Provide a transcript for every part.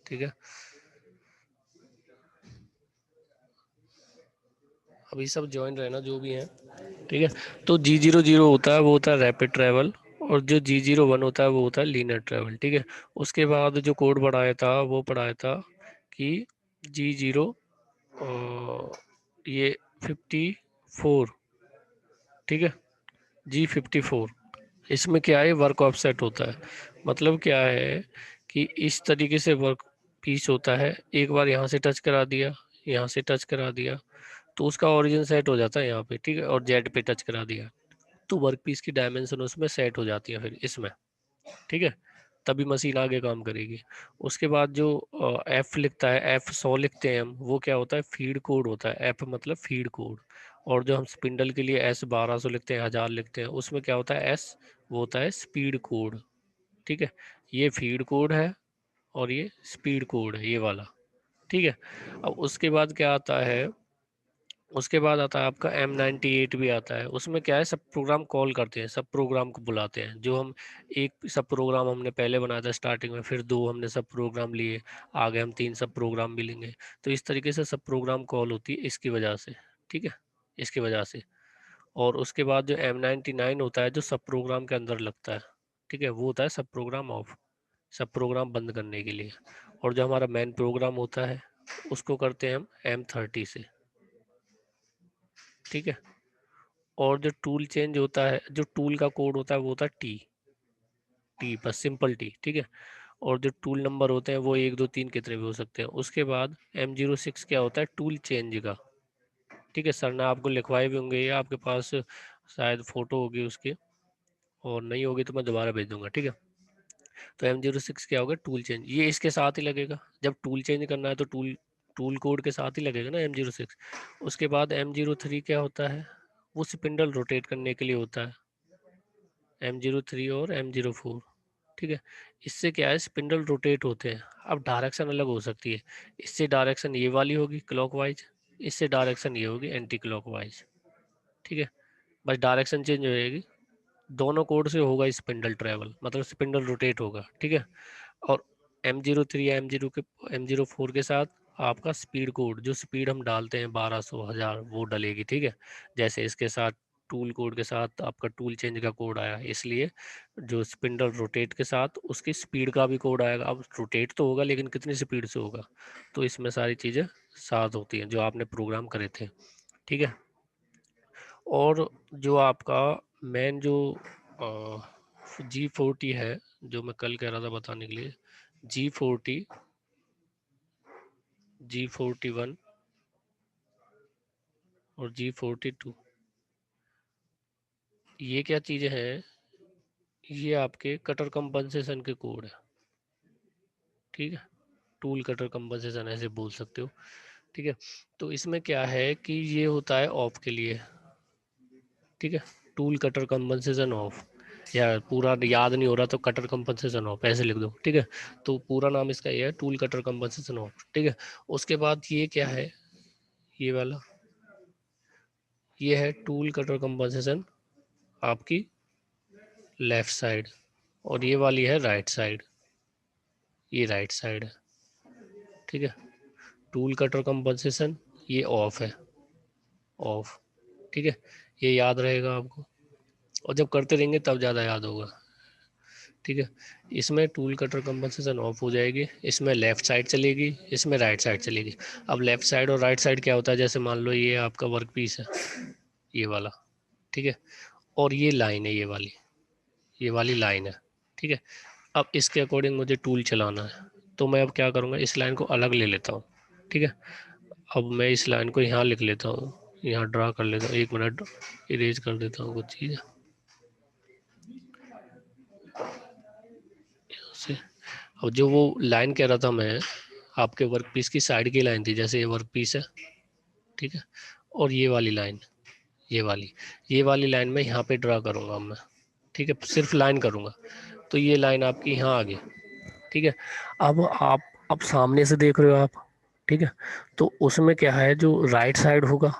ठीक है, अभी सब ज्वाइन रहना जो भी है, ठीक है। तो G00 होता है वो होता है रैपिड ट्रैवल, और जो G01 होता है वो होता है लीनियर ट्रैवल, ठीक है। उसके बाद जो कोड पढ़ाया था वो पढ़ाया था कि G0 ये 54, ठीक है, G54, इसमें क्या है, वर्क ऑफसेट होता है। मतलब क्या है कि इस तरीके से वर्क पीस होता है, एक बार यहाँ से टच करा दिया, यहाँ से टच करा दिया, तो उसका ओरिजिन सेट हो जाता है यहाँ पे, ठीक है, और जेड पे टच करा दिया तो वर्क पीस की डायमेंशन उसमें सेट हो जाती है फिर इसमें, ठीक है, तभी मशीन आगे काम करेगी। उसके बाद जो एफ लिखता है, F100 लिखते हैं हम, वो क्या होता है, फीड कोड होता है, एफ मतलब फीड कोड। और जो हम स्पिंडल के लिए S1200 लिखते हैं, 1000 लिखते हैं, उसमें क्या होता है, एस, वो होता है स्पीड कोड, ठीक है। ये फीड कोड है और ये स्पीड कोड है, ये वाला, ठीक है। अब उसके बाद क्या आता है, उसके बाद आता है आपका M98 भी आता है। उसमें क्या है, सब प्रोग्राम कॉल करते हैं, सब प्रोग्राम को बुलाते हैं। जो हम एक सब प्रोग्राम हमने पहले बनाया था स्टार्टिंग में, फिर 2 हमने सब प्रोग्राम लिए, आगे हम 3 सब प्रोग्राम मिलेंगे। तो इस तरीके से सब प्रोग्राम कॉल होती है इसकी वजह से, ठीक है, इसकी वजह से। और उसके बाद जो M99 होता है जो सब प्रोग्राम के अंदर लगता है, ठीक है, वो होता है सब प्रोग्राम ऑफ, सब प्रोग्राम बंद करने के लिए। और जो हमारा मेन प्रोग्राम होता है उसको करते हैं हम M30 से, ठीक है। और जो टूल चेंज होता है, जो टूल का कोड होता है वो होता है T, T bus simple T, ठीक है। और जो टूल नंबर होते हैं वो 1 2 3 कितने भी हो सकते हैं। उसके बाद M06 क्या होता है, टूल चेंज का, ठीक है। सर ने आपको लिखवाए भी होंगे, या आपके पास शायद फोटो होगी उसकी, और नहीं होगी तो मैं दोबारा भेज दूंगा, ठीक है। तो M06 क्या होगा, टूल चेंज, ये इसके साथ ही लगेगा। जब टूल चेंज करना है तो टूल टूल कोड के साथ ही लगेगा ना M06। उसके बाद M03 क्या होता है, वो स्पिंडल रोटेट करने के लिए होता है, M03 और M04, ठीक है। इससे क्या है, स्पिंडल रोटेट होते हैं। अब डायरेक्शन अलग हो सकती है, इससे डायरेक्शन ये वाली होगी क्लॉकवाइज, इससे डायरेक्शन ये होगी एंटी क्लॉकवाइज, ठीक है। बस डायरेक्शन चेंज होएगी, दोनों कोड से होगा स्पिंडल ट्रेवल, मतलब स्पिंडल रोटेट होगा, ठीक है। और M03 या M04 के साथ आपका स्पीड कोड, जो स्पीड हम डालते हैं 1200 1000 वो डलेगी, ठीक है। जैसे इसके साथ टूल कोड के साथ आपका टूल चेंज का कोड आया, इसलिए जो स्पिंडल रोटेट के साथ उसकी स्पीड का भी कोड आएगा। अब रोटेट तो होगा लेकिन कितनी स्पीड से होगा, तो इसमें सारी चीज़ें साथ होती हैं जो आपने प्रोग्राम करे थे, ठीक है। और जो आपका मेन जो G40 है, जो मैं कल कह रहा था बताने के लिए, G40, G41 और G42, ये क्या चीज़ें हैं, ये आपके कटर कंपनसेशन के कोड है, ठीक है। टूल कटर कंपनसेशन ऐसे बोल सकते हो, ठीक है। तो इसमें क्या है कि ये होता है ऑफ के लिए, ठीक है, टूल कटर कंपनसेशन ऑफ, या पूरा याद नहीं हो रहा तो कटर कंपनसेशन ऑफ ऐसे लिख दो, ठीक है। तो पूरा नाम इसका ये है, टूल कटर कंपनसेशन ऑफ, ठीक है। उसके बाद ये क्या है, ये वाला, ये है टूल कटर कंपनसेशन आपकी लेफ्ट साइड, और ये वाली है राइट साइड, ये राइट साइड है, ठीक है। टूल कटर कंपनसेशन ये ऑफ है, ऑफ, ठीक है। ये याद रहेगा आपको, और जब करते रहेंगे तब ज़्यादा याद होगा, ठीक है। इसमें टूल कटर कंपनसेशन ऑफ हो जाएगी, इसमें लेफ्ट साइड चलेगी, इसमें राइट साइड चलेगी। अब लेफ्ट साइड और राइट साइड क्या होता है, जैसे मान लो ये आपका वर्क पीस है, ये वाला, ठीक है, और ये लाइन है, ये वाली लाइन है, ठीक है। अब इसके अकॉर्डिंग मुझे टूल चलाना है, तो मैं अब क्या करूँगा, इस लाइन को अलग ले लेता हूँ, ठीक है। अब मैं इस लाइन को यहाँ लिख लेता हूँ, यहाँ ड्रा कर लेता हूँ, 1 मिनट इरेज कर देता हूँ कुछ चीज़ से। अब जो वो लाइन कह रहा था मैं, आपके वर्क पीस की साइड की लाइन थी, जैसे ये वर्क पीस है, ठीक है, और ये वाली लाइन, ये वाली लाइन मैं यहाँ पे ड्रा करूँगा मैं, ठीक है, सिर्फ लाइन करूँगा। तो ये लाइन आपकी यहाँ आ गई, ठीक है। अब सामने से देख रहे हो आप, ठीक है। तो उसमें क्या है, जो राइट साइड होगा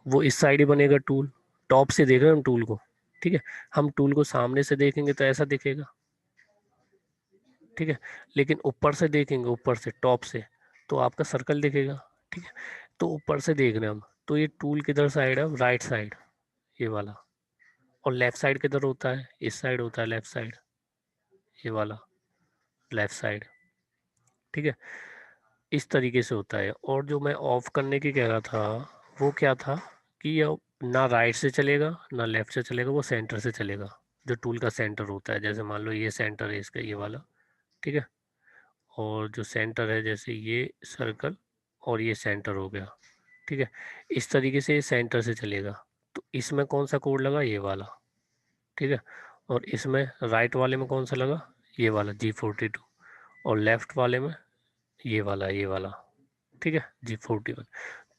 वो इस साइड ही बनेगा, टूल टॉप से देख रहे हैं हम टूल को, ठीक है। हम टूल को सामने से देखेंगे तो ऐसा दिखेगा, ठीक है। लेकिन ऊपर से देखेंगे, ऊपर से टॉप से, तो आपका सर्कल दिखेगा। ठीक है। तो ऊपर से देख रहे हैं हम, तो ये टूल किधर साइड है, राइट साइड, ये वाला। और लेफ्ट साइड किधर होता है, इस साइड होता है लेफ्ट साइड, ये वाला लेफ्ट साइड। ठीक है। इस तरीके से होता है। और जो मैं ऑफ करने की कह रहा था, वो क्या था कि ये ना राइट से चलेगा ना लेफ्ट से चलेगा, वो सेंटर से चलेगा। जो टूल का सेंटर होता है, जैसे मान लो ये सेंटर है इसका, ये वाला। ठीक है। और जो सेंटर है, जैसे ये सर्कल और ये सेंटर हो गया। ठीक है। इस तरीके से ये सेंटर से चलेगा। तो इसमें कौन सा कोड लगा, ये वाला। ठीक है। और इसमें राइट वाले में कौन सा लगा, ये वाला G42। और लेफ्ट वाले में ये वाला, ये वाला। ठीक है, G41।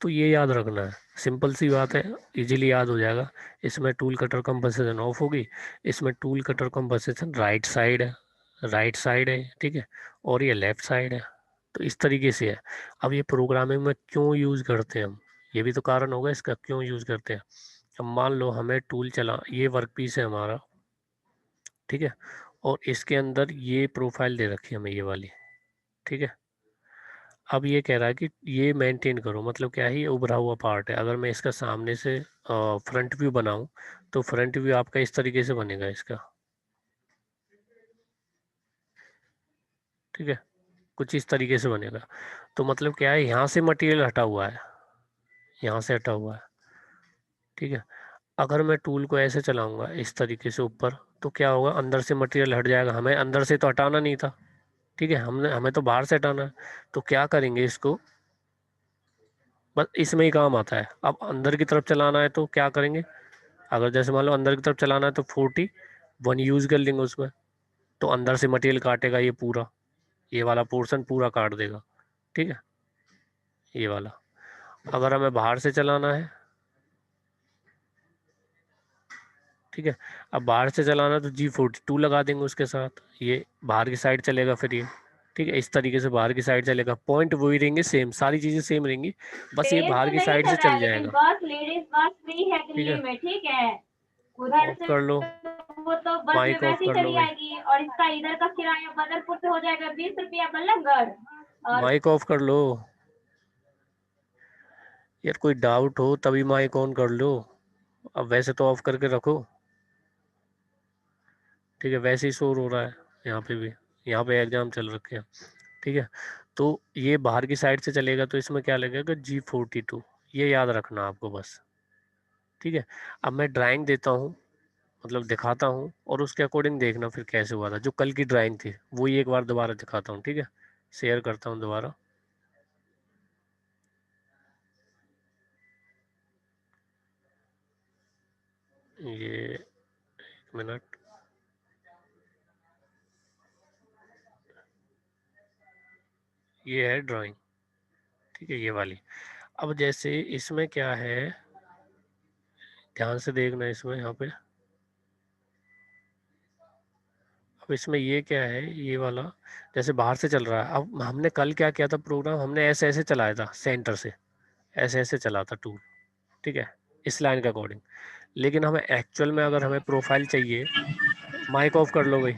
तो ये याद रखना है, सिंपल सी बात है, इजीली याद हो जाएगा। इसमें टूल कटर कंपनसेशन ऑफ होगी, इसमें tool cutter compensation right side है, राइट साइड है। ठीक है। और ये लेफ्ट साइड है। तो इस तरीके से है। अब ये प्रोग्रामिंग में क्यों यूज़ करते हैं हम, ये भी तो कारण होगा इसका क्यों यूज़ करते हैं। अब मान लो हमें टूल चला, ये वर्क पीस है हमारा। ठीक है। और इसके अंदर ये प्रोफाइल दे रखी है हमें, ये वाली। ठीक है। अब ये कह रहा है कि ये मेंटेन करो, मतलब क्या है, ये उभरा हुआ पार्ट है। अगर मैं इसका सामने से फ्रंट व्यू बनाऊं, तो फ्रंट व्यू आपका इस तरीके से बनेगा इसका। ठीक है। कुछ इस तरीके से बनेगा। तो मतलब क्या है, यहाँ से मटेरियल हटा हुआ है, यहाँ से हटा हुआ है। ठीक है। अगर मैं टूल को ऐसे चलाऊंगा इस तरीके से ऊपर, तो क्या होगा, अंदर से मटेरियल हट जाएगा। हमें अंदर से तो हटाना नहीं था। ठीक है। हमें तो बाहर से हटाना है। तो क्या करेंगे इसको, बस इसमें ही काम आता है। अब अंदर की तरफ चलाना है तो क्या करेंगे, अगर जैसे मान लो अंदर की तरफ चलाना है तो 41 यूज कर लेंगे उसमें। तो अंदर से मटेरियल काटेगा ये पूरा, ये वाला पोर्शन पूरा काट देगा। ठीक है, ये वाला। अगर हमें बाहर से चलाना है, ठीक है, अब बाहर से चलाना है तो G42 लगा देंगे उसके साथ, ये बाहर की साइड चलेगा फिर ये। ठीक है। इस तरीके से बाहर की साइड चलेगा, पॉइंट वही रहेंगे, सेम सारी चीजें सेम रहेंगी, बस ये पेड़ बाहर तो की नहीं साइड चल से रहा चल है, लेकिन जाएगा। बस लेडीज बस फ्री है ठीक दिल्ली है। में। ठीक है, उधर ऑफ से कर लो, वो तो बस में माइक ऑफ वैसे ही कर लो चली भाई, आएगी। और इसका इधर का किराया बदरपुर से हो जाएगा 20 रुपया बल्लभगढ़। और माइक ऑफ कर लो। यार कोई डाउट हो तभी माइक ऑन कर लो, अब वैसे तो ऑफ करके रखो। ठीक है, वैसे ही शोर हो रहा है यहाँ पे भी, यहाँ पे एग्जाम चल रखे हैं। ठीक है। तो ये बाहर की साइड से चलेगा, तो इसमें क्या लगेगा, G42, ये याद रखना आपको बस। ठीक है। अब मैं ड्राइंग देता हूँ, मतलब दिखाता हूँ, और उसके अकॉर्डिंग देखना फिर कैसे हुआ था। जो कल की ड्राइंग थी वही एक बार दोबारा दिखाता हूँ। ठीक है, शेयर करता हूँ दोबारा। ये 1 मिनट, ये है ड्राइंग। ठीक है, ये वाली। अब जैसे इसमें क्या है, ध्यान से देखना इसमें, यहाँ पे। अब इसमें ये क्या है, ये वाला जैसे बाहर से चल रहा है। अब हमने कल क्या किया था प्रोग्राम, हमने ऐसे ऐसे चलाया था सेंटर से, ऐसे ऐसे चला था टूल। ठीक है, इस लाइन के अकॉर्डिंग। लेकिन हमें एक्चुअल में अगर हमें प्रोफाइल चाहिए, माइक ऑफ कर लो भाई।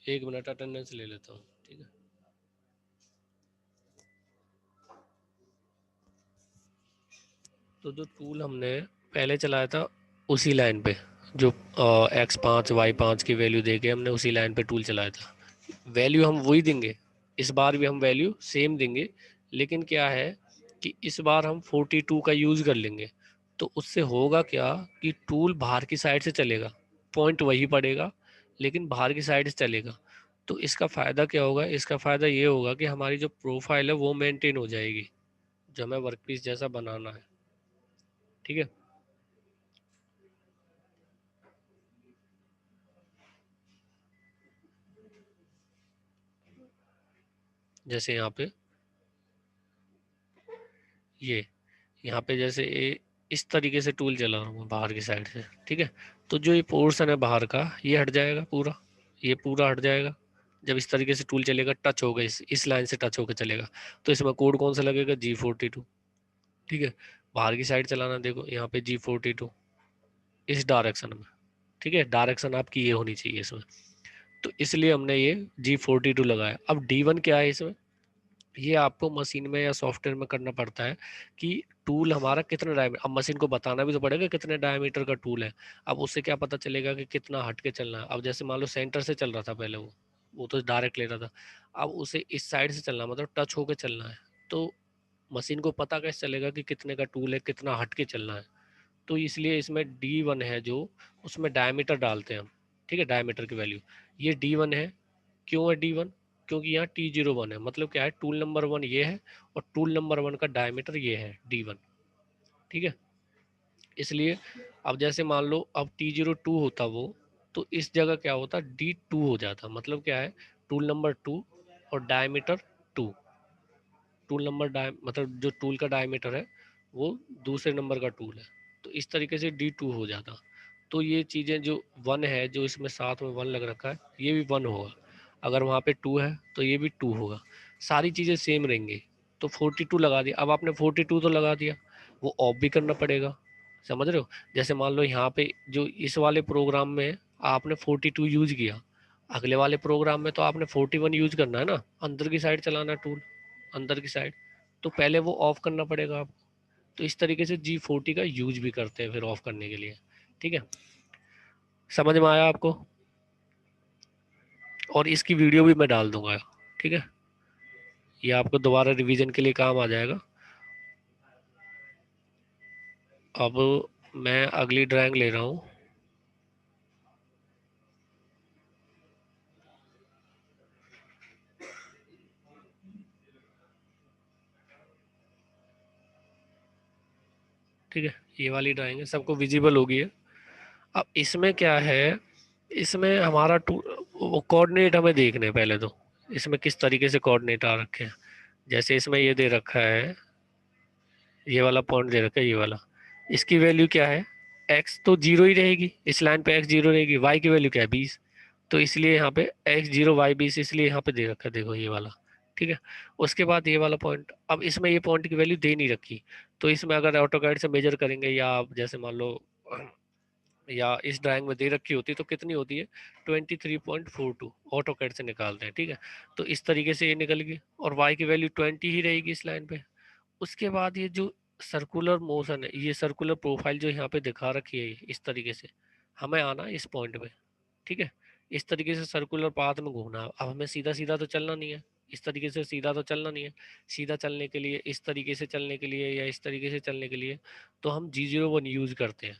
1 मिनट अटेंडेंस ले लेता हूँ। ठीक है। तो जो टूल हमने पहले चलाया था उसी लाइन पे, जो X5 Y5 की वैल्यू देके हमने उसी लाइन पे टूल चलाया था, वैल्यू हम वही देंगे। इस बार भी हम वैल्यू सेम देंगे, लेकिन क्या है कि इस बार हम 42 का यूज़ कर लेंगे। तो उससे होगा क्या कि टूल बाहर की साइड से चलेगा, पॉइंट वही पड़ेगा, लेकिन बाहर की साइड से चलेगा। तो इसका फ़ायदा क्या होगा, इसका फ़ायदा ये होगा कि हमारी जो प्रोफाइल है वो मेंटेन हो जाएगी, जो हमें वर्कपीस जैसा बनाना है। ठीक है। जैसे यहाँ पे ये, यहाँ पे जैसे इस तरीके से टूल चला रहा हूँ बाहर की साइड से। ठीक है। तो जो ये पोर्शन है बाहर का, ये हट जाएगा पूरा, ये पूरा हट जाएगा। जब इस तरीके से टूल चलेगा, टच होगा, इस लाइन से टच होकर चलेगा, तो इसमें कोड कौन सा लगेगा, G42। ठीक है। बाहर की साइड चलाना, देखो यहाँ पे G42 इस डायरेक्शन में, ठीक है, डायरेक्शन आपकी ये होनी चाहिए इसमें, तो इसलिए हमने ये G42 लगाया। अब D1 क्या है इसमें, ये आपको मशीन में या सॉफ्टवेयर में करना पड़ता है कि टूल हमारा कितना डायमीटर, अब मशीन को बताना भी तो पड़ेगा कितने डायमीटर का टूल है। अब उससे क्या पता चलेगा कि कितना हट के चलना है। अब जैसे मान लो सेंटर से चल रहा था पहले, वो तो डायरेक्ट ले रहा था, अब उसे इस साइड से चलना, मतलब टच होके चलना है, तो मशीन को पता कैसे चलेगा कि कितने का टूल है, कितना हट के चलना है। तो इसलिए इसमें D1 है जो, उसमें डायमीटर डालते हैं हम, ठीक है, डायमीटर की वैल्यू ये D1 है। क्यों है D1, क्योंकि यहाँ T01 है, मतलब क्या है, टूल नंबर 1 ये है और टूल नंबर 1 का डायमीटर ये है D1, ठीक है। इसलिए अब जैसे मान लो अब T02 होता वो, तो इस जगह क्या होता, D2 हो जाता, मतलब क्या है, टूल नंबर 2 और डायमीटर 2, टूल नंबर मतलब जो टूल का डायमीटर है वो दूसरे नंबर का टूल है, तो इस तरीके से D2 हो जाता। तो ये चीज़ें जो 1 है, जो इसमें साथ में 1 लग रखा है, ये भी 1 होगा, अगर वहाँ पे 2 है तो ये भी 2 होगा, सारी चीज़ें सेम रहेंगी। तो 42 लगा दिया, अब आपने 42 तो लगा दिया, वो ऑफ भी करना पड़ेगा, समझ रहे हो। जैसे मान लो यहाँ पे जो इस वाले प्रोग्राम में आपने 42 यूज किया, अगले वाले प्रोग्राम में तो आपने 41 यूज करना है ना, अंदर की साइड चलाना टूल, अंदर की साइड, तो पहले वो ऑफ करना पड़ेगा आपको। तो इस तरीके से G40 का यूज भी करते हैं फिर ऑफ करने के लिए, ठीक है, समझ में आया आपको। और इसकी वीडियो भी मैं डाल दूंगा, ठीक है, ये आपको दोबारा रिवीजन के लिए काम आ जाएगा। अब मैं अगली ड्राइंग ले रहा हूँ, ठीक है, ये वाली ड्राइंग है, सबको विजिबल होगी है। अब इसमें क्या है, इसमें हमारा कोऑर्डिनेट हमें देखने हैं पहले तो, इसमें किस तरीके से कोऑर्डिनेट आ रखे हैं। जैसे इसमें ये दे रखा है, ये वाला पॉइंट दे रखा है, ये वाला, इसकी वैल्यू क्या है, एक्स तो जीरो ही रहेगी, इस लाइन पे एक्स जीरो रहेगी, वाई की वैल्यू क्या है 20, तो इसलिए यहाँ पे एक्स जीरो वाई 20, इसलिए यहाँ पे दे रखा है, देखो ये वाला, ठीक है। उसके बाद ये वाला पॉइंट, अब इसमें ये पॉइंट की वैल्यू दे नहीं रखी, तो इसमें अगर ऑटोकैड से मेजर करेंगे, या आप जैसे मान लो, या इस ड्राइंग में दे रखी होती तो कितनी होती है, 23.42 ऑटोकैड से निकालते हैं, ठीक है। तो इस तरीके से ये निकल गई, और वाई की वैल्यू 20 ही रहेगी इस लाइन पे। उसके बाद ये जो सर्कुलर मोशन है, ये सर्कुलर प्रोफाइल जो यहाँ पे दिखा रखी है, इस तरीके से हमें आना है इस पॉइंट पे, ठीक है। इस तरीके से सर्कुलर पाथ में घूमना है। अब हमें सीधा सीधा तो चलना नहीं है, इस तरीके से सीधा तो चलना नहीं है, सीधा चलने के लिए, इस तरीके से चलने के लिए, या इस तरीके से चलने के लिए, तो हम G01 यूज करते हैं,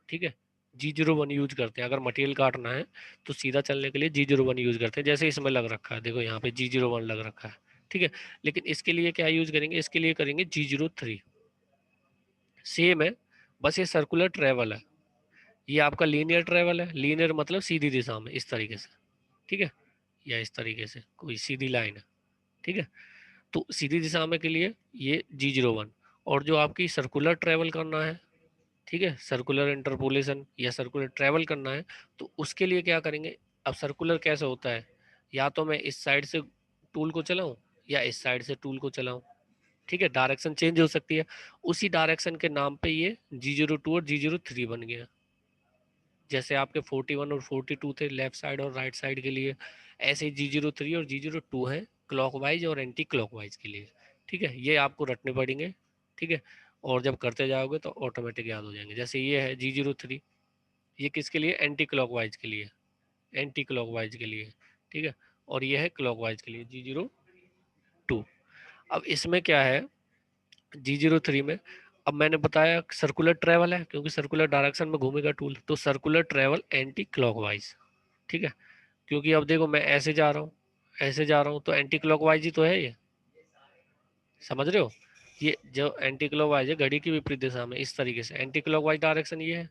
ठीक है। G01 यूज करते हैं, अगर मटेरियल काटना है तो सीधा चलने के लिए G01 यूज करते हैं, जैसे इसमें लग रखा है, देखो यहाँ पे G01 लग रखा है, ठीक है। लेकिन इसके लिए क्या यूज करेंगे, इसके लिए करेंगे G03, सेम है, बस ये सर्कुलर ट्रेवल है, ये आपका लीनियर ट्रेवल है, लीनियर मतलब सीधी दिशा में, इस तरीके से, ठीक है, या इस तरीके से कोई सीधी लाइन है, ठीक है। तो सीधी दिशा में के लिए ये G01, और जो आपकी सर्कुलर ट्रेवल करना है, ठीक है, सर्कुलर इंटरपोलेशन या सर्कुलर ट्रेवल करना है, तो उसके लिए क्या करेंगे। अब सर्कुलर कैसे होता है, या तो मैं इस साइड से टूल को चलाऊं, या इस साइड से टूल को चलाऊं, ठीक है, डायरेक्शन चेंज हो सकती है। उसी डायरेक्शन के नाम पे ये G02 और G03 बन गया। जैसे आपके 41 और 42 थे लेफ्ट साइड और राइट साइड के लिए, ऐसे ही G03 और G02 है क्लॉकवाइज और एंटी क्लॉकवाइज के लिए, ठीक है, ये आपको रटने पड़ेंगे, ठीक है। और जब करते जाओगे तो ऑटोमेटिक याद हो जाएंगे। जैसे ये है G03, ये किसके लिए, एंटी क्लॉकवाइज के लिए, एंटी क्लॉकवाइज के लिए, ठीक है। और ये है क्लॉकवाइज के लिए G02। अब इसमें क्या है, G03 में, अब मैंने बताया सर्कुलर ट्रेवल है, क्योंकि सर्कुलर डायरेक्शन में घूमेगा टूल, तो सर्कुलर ट्रेवल एंटी क्लॉकवाइज, ठीक है। क्योंकि अब देखो मैं ऐसे जा रहा हूँ, ऐसे जा रहा हूँ, तो एंटी क्लॉकवाइज ही तो है ये, समझ रहे हो। ये जो एंटी क्लॉकवाइज है घड़ी की विपरीत दिशा में, इस तरीके से एंटी क्लॉकवाइज डायरेक्शन ये है।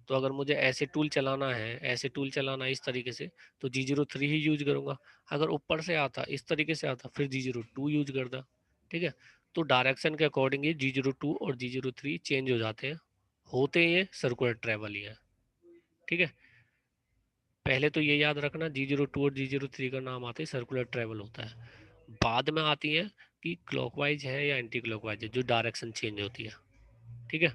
तो अगर मुझे ऐसे टूल चलाना है, ऐसे टूल चलाना है इस तरीके से, तो G03 ही यूज करूंगा। अगर ऊपर से आता, इस तरीके से आता, फिर G02 यूज करता, ठीक है। तो डायरेक्शन के अकॉर्डिंग ही G02 और G03 चेंज हो जाते हैं, होते ये सर्कुलर ट्रेवल ही है, ठीक है। पहले तो ये याद रखना, G02 और G03 का नाम आते ही सर्कुलर ट्रेवल होता है। बाद में आती है कि क्लॉकवाइज है या एंटी क्लॉकवाइज है, जो डायरेक्शन चेंज होती है। ठीक है,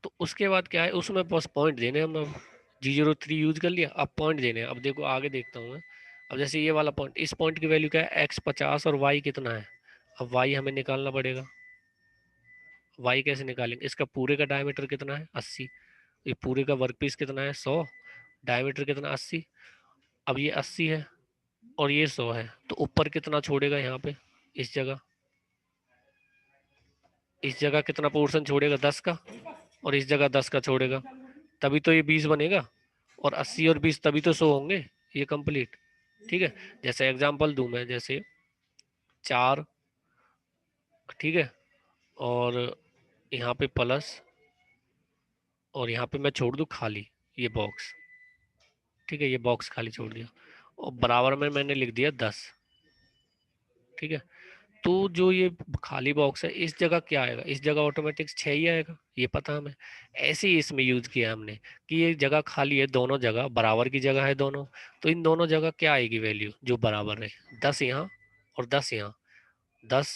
तो उसके बाद क्या है, उसमें बस पॉइंट देने हम। अब G03 यूज कर लिया, अब पॉइंट देने हैं। अब देखो आगे देखता हूँ मैं। अब जैसे ये वाला पॉइंट, इस पॉइंट की वैल्यू क्या है, x50 और y कितना है। अब y हमें निकालना पड़ेगा। y कैसे निकालेंगे, इसका पूरे का डायमीटर कितना है 80, ये पूरे का वर्क पीस कितना है 100, डायमीटर कितना 80। अब ये 80 है और ये 100 है, तो ऊपर कितना छोड़ेगा यहाँ पे, इस जगह, इस जगह कितना पोर्शन छोड़ेगा 10 का, और इस जगह 10 का छोड़ेगा, तभी तो ये 20 बनेगा। और 80 और 20 तभी तो 100 होंगे, ये कंप्लीट। ठीक है, जैसे एग्जांपल दूं मैं, जैसे 4, ठीक है, और यहाँ पे प्लस, और यहाँ पे मैं छोड़ दूं खाली ये बॉक्स। ठीक है, ये बॉक्स खाली छोड़ दिया, और बराबर में मैंने लिख दिया 10। ठीक है, तो जो ये खाली बॉक्स है, इस जगह क्या आएगा, इस जगह ऑटोमेटिक 6 ही आएगा, ये पता हमें। ऐसे ही इसमें यूज किया हमने कि ये जगह खाली है, दोनों जगह बराबर की जगह है दोनों, तो इन दोनों जगह क्या आएगी वैल्यू जो बराबर है, 10 यहाँ और 10 यहाँ। 10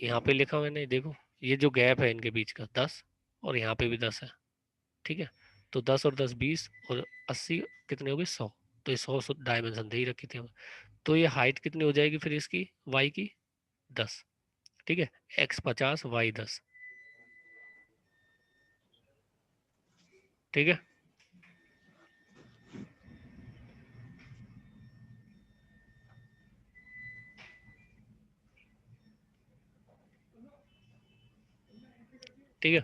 यहाँ पे लिखा मैंने, देखो ये जो गैप है इनके बीच का 10, और यहाँ पे भी 10 है। ठीक है, तो 10 और 10 20, और 80 कितने हो गए 100। तो ये 100 डायमेंशन दे ही रखी थी हमें। तो ये हाइट कितनी हो जाएगी फिर इसकी, वाई की 10। ठीक है, x50 y10। ठीक है, ठीक है,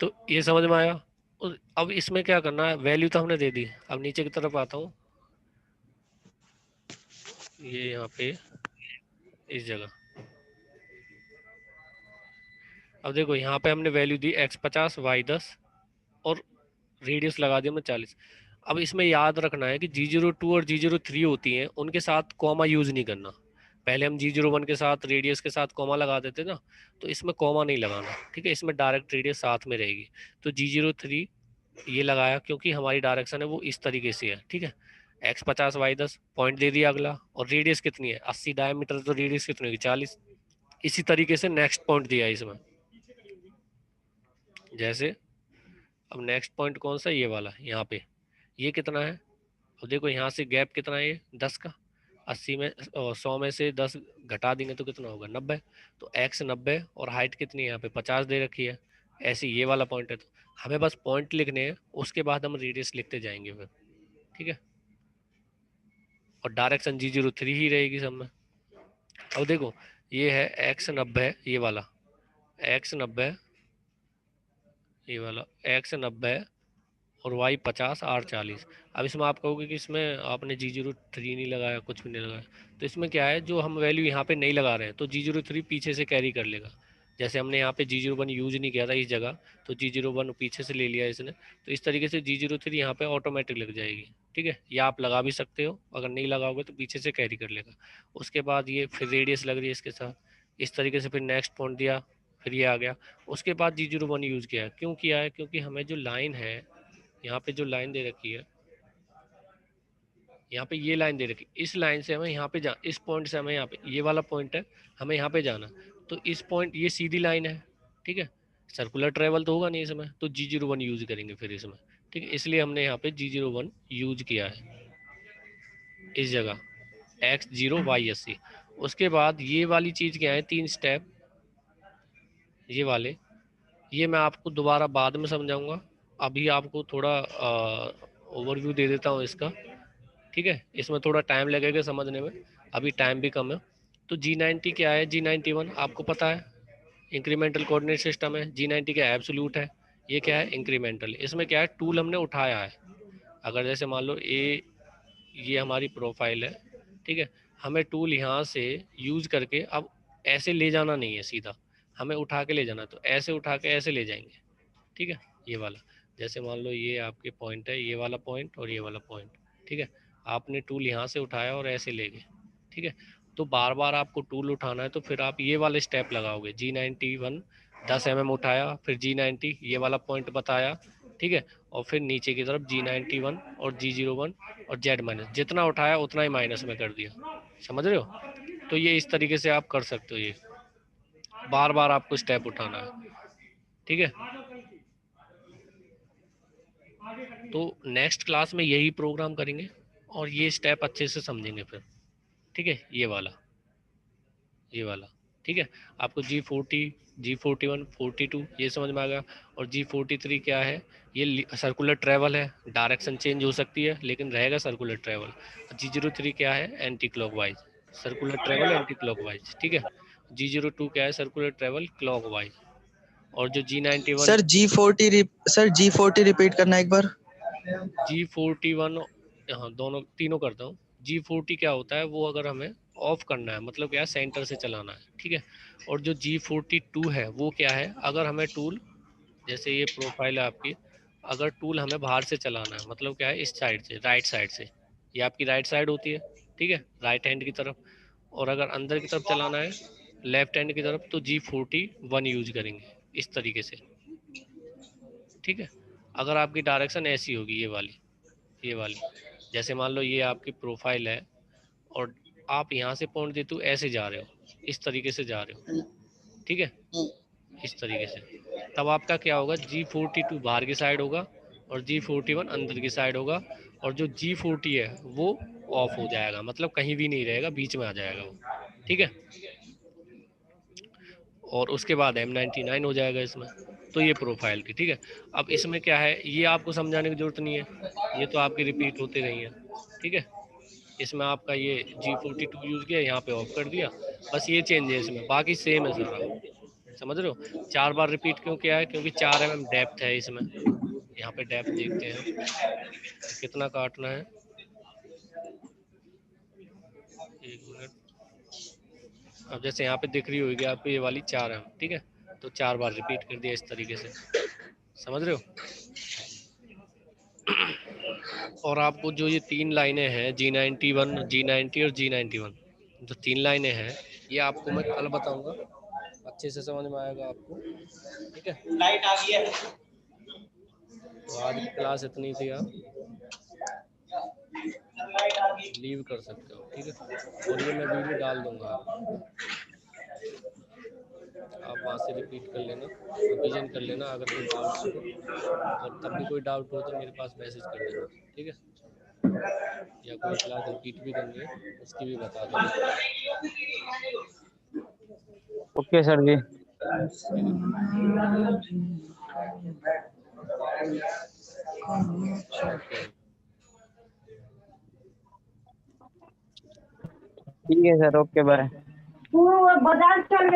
तो ये समझ में आया। और अब इसमें क्या करना है, वैल्यू तो हमने दे दी, अब नीचे की तरफ आता हूँ, ये यहाँ पे इस जगह। अब देखो यहाँ पे हमने वैल्यू दी x50 y10, और रेडियस लगा दिया मैं 40। अब इसमें याद रखना है कि G02 और G03 होती हैं, उनके साथ कॉमा यूज नहीं करना। पहले हम G01 के साथ रेडियस के साथ कॉमा लगा देते ना, तो इसमें कॉमा नहीं लगाना। ठीक है, इसमें डायरेक्ट रेडियस साथ में रहेगी। तो G03 ये लगाया क्योंकि हमारी डायरेक्शन है वो इस तरीके से है। ठीक है, x50 y10 पॉइंट दे दिया अगला, और रेडियस कितनी है 80 डायमीटर, तो रेडियस कितनी होगी 40। इसी तरीके से नेक्स्ट पॉइंट दिया है इसमें, जैसे अब नेक्स्ट पॉइंट कौन सा, ये वाला यहाँ पे, ये कितना है। अब देखो यहाँ से गैप कितना है, ये 10 का, 80 में 100 में से 10 घटा देंगे तो कितना होगा 90। तो x 90, और हाइट कितनी है यहाँ पे 50 दे रखी है। ऐसे ये वाला पॉइंट है, तो हमें बस पॉइंट लिखने हैं, उसके बाद हम रेडियस लिखते जाएंगे फिर। ठीक है, और डायरेक्शन G03 ही रहेगी सब में। अब देखो ये है x 90, ये वाला x 90, ये वाला x 90, और वाई 50 आर 40। अब इसमें आप कहोगे कि इसमें आपने G03 नहीं लगाया, कुछ भी नहीं लगाया, तो इसमें क्या है, जो हम वैल्यू यहाँ पे नहीं लगा रहे हैं तो G03 पीछे से कैरी कर लेगा। जैसे हमने यहाँ पे G01 यूज नहीं किया था इस जगह, तो G01 पीछे से ले लिया इसने, तो इस तरीके से G03 यहाँ पे ऑटोमेटिक लग जाएगी। ठीक है, या आप लगा भी सकते हो, अगर नहीं लगाओगे तो पीछे से कैरी कर लेगा। उसके बाद ये फिर रेडियस लग रही है इसके साथ, इस तरीके से फिर नेक्स्ट पॉइंट दिया, फिर ये आ गया। उसके बाद G01 यूज किया है, क्यों किया है, क्योंकि हमें जो लाइन है, यहाँ पे जो लाइन दे रखी है, यहाँ पे ये लाइन दे रखी, इस लाइन से हमें यहाँ पे जा, इस पॉइंट से हमें यहाँ पे, ये वाला पॉइंट है, हमें यहाँ पे जाना। तो इस पॉइंट, ये सीधी लाइन है। ठीक है, सर्कुलर ट्रेवल तो होगा नहीं इसमें, तो G01 यूज करेंगे फिर इसमें। ठीक है, इसलिए हमने यहाँ पे G01 यूज किया है इस जगह, x0 y80। उसके बाद ये वाली चीज क्या है, 3 स्टेप ये वाले, ये मैं आपको दोबारा बाद में समझाऊंगा। अभी आपको थोड़ा ओवरव्यू दे देता हूँ इसका। ठीक है, इसमें थोड़ा टाइम लगेगा समझने में, अभी टाइम भी कम है। तो G90 क्या है, G91 आपको पता है इंक्रीमेंटल कोऑर्डिनेट सिस्टम है। G90 क्या है, एब्सोल्यूट है। ये क्या है, इंक्रीमेंटल। इसमें क्या है, टूल हमने उठाया है। अगर जैसे मान लो ये हमारी प्रोफाइल है, ठीक है, हमें टूल यहाँ से यूज करके अब ऐसे ले जाना नहीं है सीधा, हमें उठा के ले जाना, तो ऐसे उठा के ऐसे ले जाएंगे। ठीक है, ये वाला, जैसे मान लो ये आपके पॉइंट है, ये वाला पॉइंट और ये वाला पॉइंट। ठीक है, आपने टूल यहाँ से उठाया और ऐसे ले गए। ठीक है, तो बार बार आपको टूल उठाना है, तो फिर आप ये वाले स्टेप लगाओगे। G91 10 mm उठाया, फिर G90 ये वाला पॉइंट बताया। ठीक है, और फिर नीचे की तरफ G91 और G01 और Z-, जितना उठाया उतना ही माइनस में कर दिया। समझ रहे हो? तो ये इस तरीके से आप कर सकते हो, ये बार बार आपको स्टेप उठाना है। ठीक है, तो नेक्स्ट क्लास में यही प्रोग्राम करेंगे और ये स्टेप अच्छे से समझेंगे फिर। ठीक है, ये वाला ठीक है। आपको G40, G41, 42 ये समझ में आ गया। और G43 क्या है? ये सर्कुलर ट्रेवल है, डायरेक्शन चेंज हो सकती है लेकिन रहेगा सर्कुलर ट्रेवल। G03 क्या है? Anti clockwise, circular travel anti clockwise. ठीक है, G02 क्या है? Circular travel clockwise. और जो G91, सर G40 रिपीट करना एक बार। G41, हाँ दोनों तीनों करता हूँ। G40 क्या होता है? वो अगर हमें ऑफ करना है, मतलब क्या, सेंटर से चलाना है। ठीक है, और जो G42 है वो क्या है? अगर हमें टूल, जैसे ये प्रोफाइल है आपकी, अगर टूल हमें बाहर से चलाना है, मतलब क्या है, इस साइड से, राइट साइड से, ये आपकी राइट साइड होती है। ठीक है, राइट हैंड की तरफ। और अगर अंदर की तरफ चलाना है, लेफ्ट हैंड की तरफ, तो G41 यूज करेंगे इस तरीके से। ठीक है, अगर आपकी डायरेक्शन ऐसी होगी, ये वाली, जैसे मान लो ये आपकी प्रोफाइल है और आप यहाँ से पॉइंट देते हो, ऐसे जा रहे हो, इस तरीके से जा रहे हो। ठीक है, इस तरीके से, तब आपका क्या होगा? G42 बाहर की साइड होगा और G41 अंदर की साइड होगा। और जो G40 है वो ऑफ हो जाएगा, मतलब कहीं भी नहीं रहेगा, बीच में आ जाएगा वो। ठीक है, और उसके बाद M99 हो जाएगा इसमें। तो ये प्रोफाइल थी। ठीक है, अब इसमें क्या है, ये आपको समझाने की जरूरत नहीं है, ये तो आपकी रिपीट होती रही है। ठीक है, इसमें आपका ये G42 यूज किया, यहाँ पे ऑफ कर दिया, बस ये चेंज है इसमें, बाकी सेम है सारा। समझ रहे हो? 4 बार रिपीट क्यों किया है? क्योंकि 4 mm डेप्थ है इसमें। यहाँ पे डेप्थ देखते हैं हम कि कितना काटना है। 1 मिनट। अब जैसे यहाँ पे दिख रही होगी आपको ये वाली 4 mm, ठीक है, तो 4 बार रिपीट कर दिया इस तरीके से। समझ रहे हो? और आपको जो ये 3 लाइनें हैं, G91, G90 और G91, जो 3 लाइनें हैं, ये आपको मैं कल बताऊंगा, अच्छे से समझ में आएगा आपको। ठीक है, लाइट आ गई है। तो आज की क्लास इतनी थी, आप लीव कर सकते हो। ठीक है, और ये मैं वीडियो डाल दूंगा आपको, आप वहाँ से रिपीट कर लेना, रिवीजन कर लेना अगर कोई डाउट हो तो। और तब भी कोई डाउट हो तो मेरे पास मैसेज कर देना। ठीक है, या कोई क्लास रिपीट भी करनी है उसकी भी बता देना। ओके सर जी। ठीक है, ओके। ठीक है सर, ओके बाय। बाजार चल